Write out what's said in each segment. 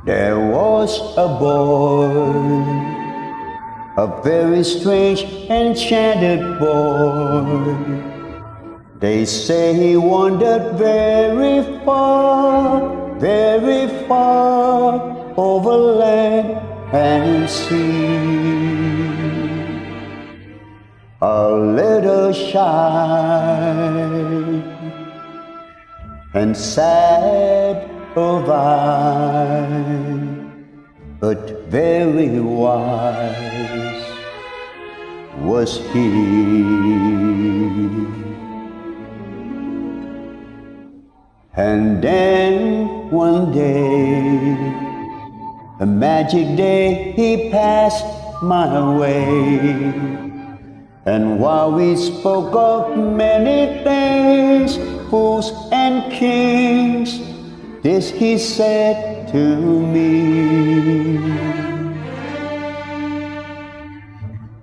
There was a boy, a very strange, enchanted boy. They say he wandered very far over land and sea. A little shy and sad of eye, but very wise was he. And then one day, a magic day, he passed my way. And while we spoke of many things, fools and kings, this he said to me: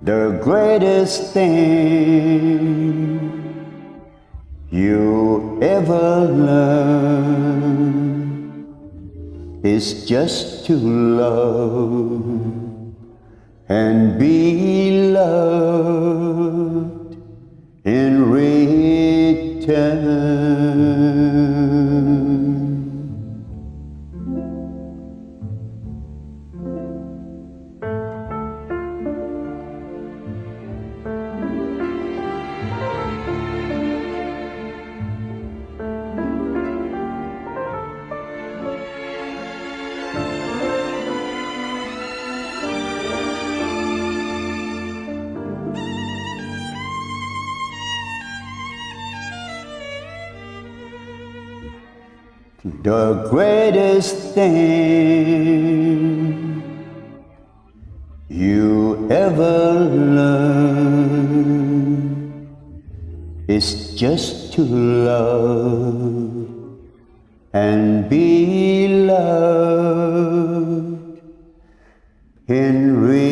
the greatest thing you ever learn is just to love and be loved in return. The greatest thing you ever learn is just to love and be loved in return.